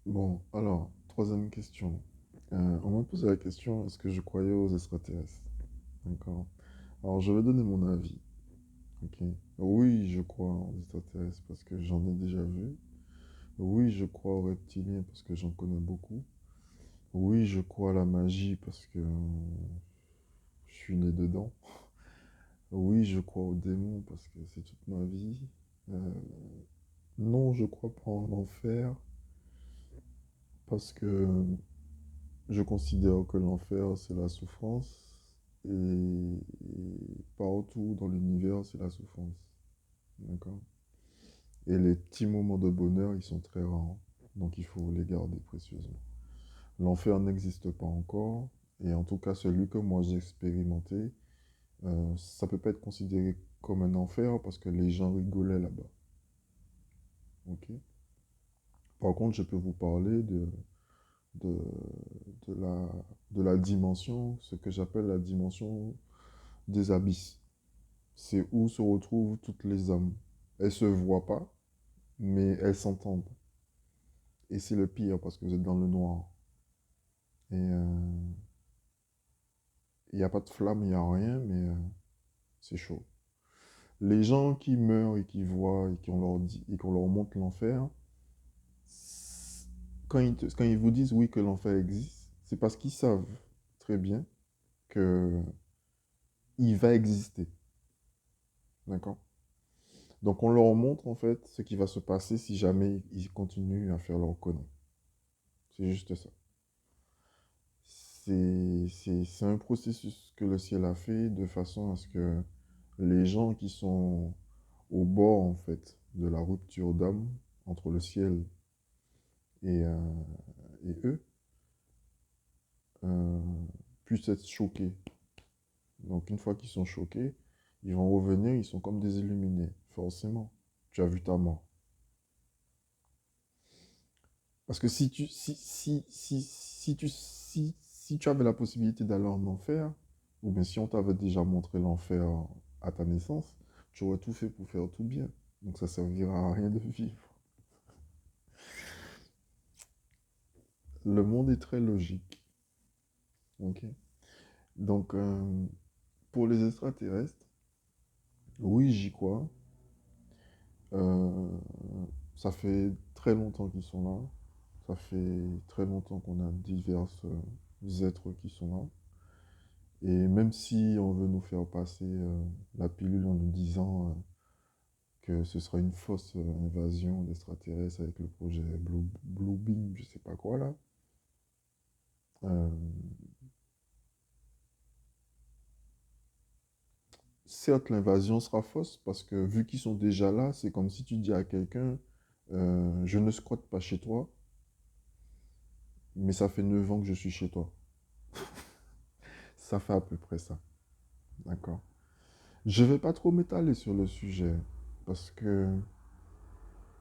Bon, alors, troisième question. On m'a posé la question, est-ce que je croyais aux extraterrestres? D'accord. Alors, je vais donner mon avis. Ok. Oui, je crois aux extraterrestres parce que j'en ai déjà vu. Oui, je crois aux reptiliens parce que j'en connais beaucoup. Oui, je crois à la magie parce que je suis né dedans. Oui, je crois aux démons parce que c'est toute ma vie. Euh, non, je crois pas en enfer parce que je considère que l'enfer, c'est la souffrance et partout dans l'univers, c'est la souffrance. D'accord? Et les petits moments de bonheur, ils sont très rares. Donc il faut les garder précieusement. L'enfer n'existe pas encore. Et en tout cas, celui que moi j'ai expérimenté, ça peut pas être considéré comme un enfer parce que les gens rigolaient là-bas. Ok? Par contre, je peux vous parler de, de la, de la dimension, ce que j'appelle la dimension des abysses. C'est où se retrouvent toutes les âmes. Elles se voient pas, mais elles s'entendent. Et c'est le pire parce que vous êtes dans le noir. Et il n'y a pas de flamme, il n'y a rien, mais c'est chaud. Les gens qui meurent et qui voient et qu'on leur dit et qu'on leur montre l'enfer, quand ils vous disent oui que l'enfer existe, c'est parce qu'ils savent très bien que il va exister. D'accord? Donc on leur montre en fait ce qui va se passer si jamais ils continuent à faire leur conneries. C'est juste ça. C'est un processus que le ciel a fait de façon à ce que les gens qui sont au bord en fait de la rupture d'âme entre le ciel et, euh, et eux euh, puissent être choqués. Donc une fois qu'ils sont choqués, ils vont revenir, ils sont comme des illuminés, forcément. Tu as vu ta mort. Parce que si tu avais la possibilité d'aller en enfer, ou bien si on t'avait déjà montré l'enfer à ta naissance, tu aurais tout fait pour faire tout bien. Donc ça servira à rien de vivre. Le monde est très logique. Ok. Donc pour les extraterrestres, oui, j'y crois. Euh, Ça fait très longtemps qu'ils sont là. Ça fait très longtemps qu'on a divers êtres qui sont là. Et même si on veut nous faire passer la pilule en nous disant que ce sera une fausse invasion d'extraterrestres avec le projet Blue Beam, je sais pas quoi là, euh, certes l'invasion sera fausse parce que vu qu'ils sont déjà là, c'est comme si tu dis à quelqu'un je ne squatte pas chez toi, mais ça fait 9 ans que je suis chez toi. Ça fait à peu près ça. D'accord. Je vais pas trop m'étaler sur le sujet parce que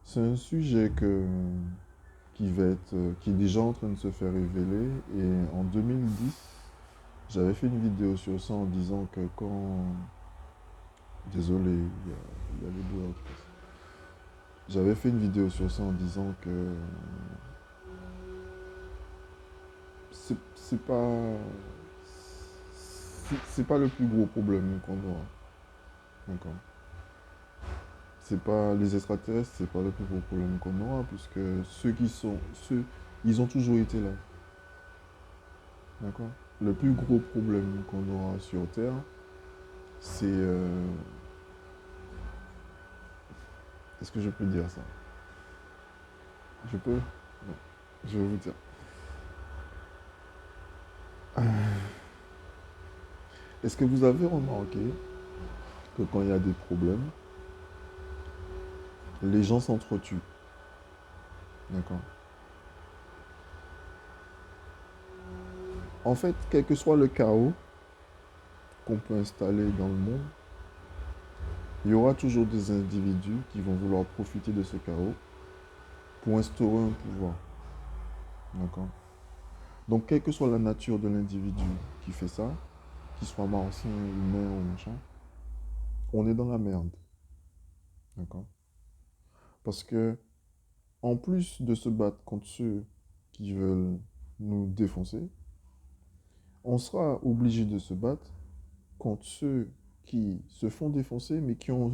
c'est un sujet qui est déjà en train de se faire révéler. Et en 2010, j'avais fait une vidéo sur ça en disant que quand... Désolé, il y a les doigts qui passent. J'avais fait une vidéo sur ça en disant que c'est pas... C'est pas le plus gros problème qu'on aura. D'accord. C'est pas les extraterrestres, c'est pas le plus gros problème qu'on aura, puisque ils ont toujours été là. D'accord. Le plus gros problème qu'on aura sur Terre, c'est... est-ce que je peux dire ça? Je peux? Non. Je vais vous dire. Est-ce que vous avez remarqué que quand il y a des problèmes, les gens s'entretuent? D'accord. En fait, quel que soit le chaos qu'on peut installer dans le monde, il y aura toujours des individus qui vont vouloir profiter de ce chaos pour instaurer un pouvoir. D'accord. Donc, quelle que soit la nature de l'individu qui fait ça, qu'il soit martien, humain ou machin, on est dans la merde. D'accord. Parce que, en plus de se battre contre ceux qui veulent nous défoncer, on sera obligé de se battre contre ceux qui se font défoncer, mais qui ont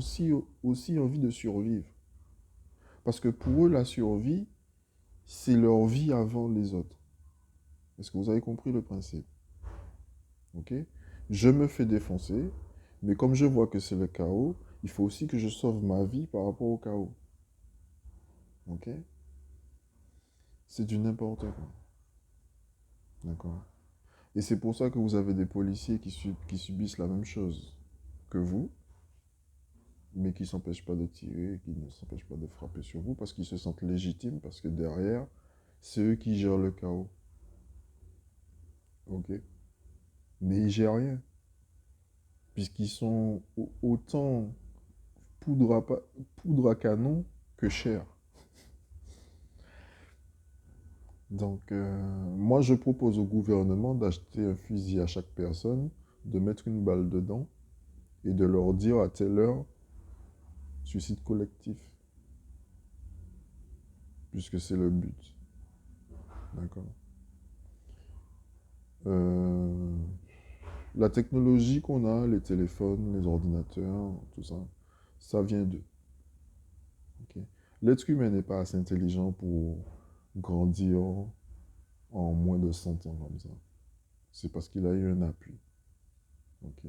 aussi envie de survivre. Parce que pour eux, la survie, c'est leur vie avant les autres. Est-ce que vous avez compris le principe? Ok? Je me fais défoncer, mais comme je vois que c'est le chaos, il faut aussi que je sauve ma vie par rapport au chaos. Ok? C'est du n'importe quoi. D'accord? Et c'est pour ça que vous avez des policiers qui subissent la même chose que vous, mais qui ne s'empêchent pas de tirer, qui ne s'empêchent pas de frapper sur vous, parce qu'ils se sentent légitimes, parce que derrière, c'est eux qui gèrent le chaos. Ok? Mais ils gèrent rien, puisqu'ils sont autant poudre à canon que chair. Donc, moi, je propose au gouvernement d'acheter un fusil à chaque personne, de mettre une balle dedans et de leur dire à telle heure, suicide collectif, puisque c'est le but. D'accord? Euh, la technologie qu'on a, les téléphones, les ordinateurs, tout ça, ça vient d'eux. Ok. L'être humain n'est pas assez intelligent pour grandir en moins de 100 ans comme ça. C'est parce qu'il a eu un appui. Ok.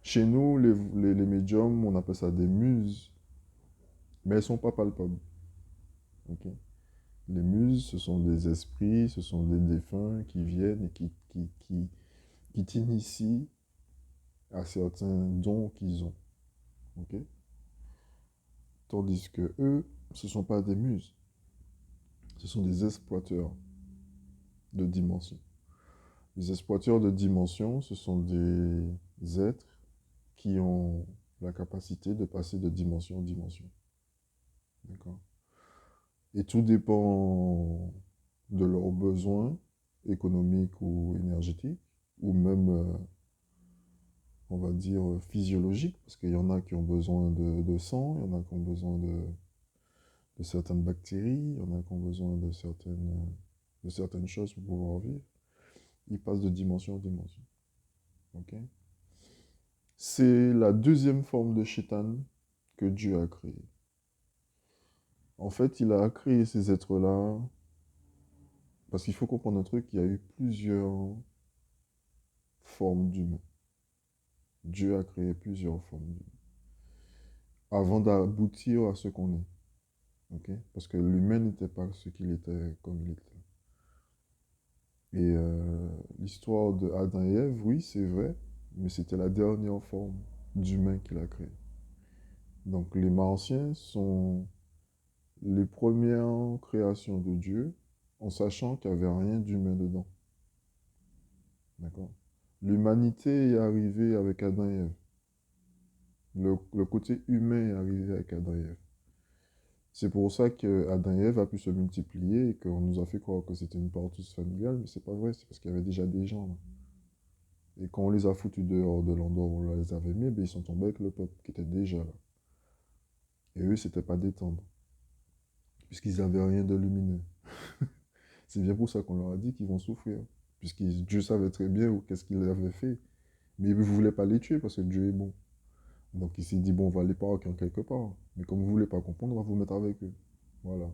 Chez nous, les médiums, on appelle ça des muses, mais elles ne sont pas palpables. Ok. Les muses, ce sont des esprits, ce sont des défunts qui viennent et qui t'initient à certains dons qu'ils ont. Ok. Tandis que eux, ce ne sont pas des muses, ce sont des exploiteurs de dimension. Les exploiteurs de dimension, ce sont des êtres qui ont la capacité de passer de dimension en dimension. D'accord? Et tout dépend de leurs besoins économiques ou énergétiques, ou même, on va dire, physiologiques, parce qu'il y en a qui ont besoin de sang, il y en a qui ont besoin de certaines bactéries, il y en a qui ont besoin de certaines choses pour pouvoir vivre. Ils passent de dimension en dimension. Ok? C'est la deuxième forme de shaitan que Dieu a créée. En fait, il a créé ces êtres-là parce qu'il faut comprendre un truc, il y a eu plusieurs formes d'humains. Dieu a créé plusieurs formes d'humains avant d'aboutir à ce qu'on est. Ok? Parce que l'humain n'était pas ce qu'il était comme il était. Et l'histoire de Adam et Ève, oui, c'est vrai, mais c'était la dernière forme d'humain qu'il a créé. Donc les Martiens sont les premières créations de Dieu en sachant qu'il n'y avait rien d'humain dedans. D'accord? L'humanité est arrivée avec Adam et Ève. Le côté humain est arrivé avec Adam et Ève. C'est pour ça que Adam et Ève a pu se multiplier et qu'on nous a fait croire que c'était une partouze familiale, mais c'est pas vrai, c'est parce qu'il y avait déjà des gens là. Et quand on les a foutus dehors de l'endroit où on les avait mis, ben, ils sont tombés avec le peuple qui était déjà là. Et eux, c'était pas détendre, puisqu'ils n'avaient rien de lumineux. C'est bien pour ça qu'on leur a dit qu'ils vont souffrir, puisque Dieu savait très bien qu'est-ce qu'il avait fait. Mais il ne voulait pas les tuer parce que Dieu est bon. Donc il s'est dit, bon, on va les parquer en quelque part. Mais comme vous ne voulez pas comprendre, on va vous mettre avec eux. Voilà.